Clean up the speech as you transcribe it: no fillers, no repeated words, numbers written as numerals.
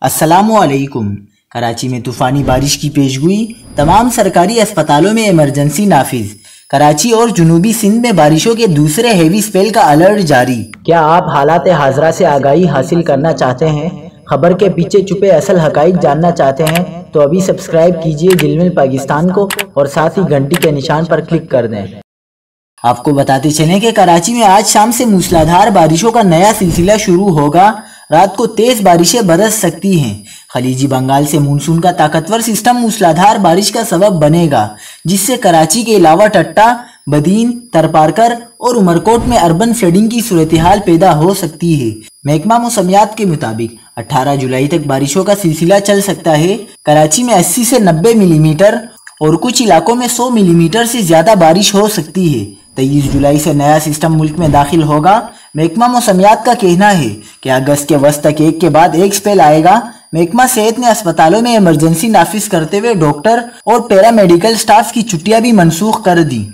السلام علیکم۔ کراچی میں طوفانی بارش کی پیشگوئی، تمام سرکاری اسپتالوں میں ایمرجنسی نافذ۔ کراچی اور جنوبی سندھ میں بارشوں کے دوسرے ہیوی سپیل کا الرٹ جاری۔ کیا آپ حالات حاضرہ سے آگاہی حاصل کرنا چاہتے ہیں؟ خبر کے پیچھے چھپے اصل حقائق جاننا چاہتے ہیں تو ابھی سبسکرائب کیجئے جلمل پاکستان کو اور ساتھ ہی گھنٹی کے نشان پر کلک کر دیں۔ آپ کو بتاتے چلیں کہ کراچی میں آج شام سے موسلادھار بارشوں کا نیا سلسلہ شروع ہوگا۔ رات کو تیز بارشیں برس سکتی ہیں۔ خلیجی بنگال سے مونسون کا طاقتور سسٹم موسلادھار بارش کا سبب بنے گا، جس سے کراچی کے علاوہ ٹٹا، بدین، ترپارکر اور عمرکوٹ میں اربن فلڈنگ کی صورتحال پیدا ہو سکتی ہے۔ محکمہ موسمیات کے مطابق 18 جولائی تک بارشوں کا سلسلہ چل سکتا ہے۔ کراچی میں 80 سے 90 ملی میٹر اور کچھ علاقوں میں 100 ملی میٹر سے زیادہ بارش ہو سکتی ہے۔ 23 جولائی سے نیا سسٹم ملک میں داخل ہوگا۔ محکمہ موسمیات کا کہنا ہے کہ اگست کے وسط تک ایک کے بعد ایک سپیل آئے گا۔ محکمہ صحت نے اسپتالوں میں ایمرجنسی نافذ کرتے ہوئے ڈاکٹر اور پیرامیڈیکل سٹاف کی چھٹیاں بھی منسوخ کر دی۔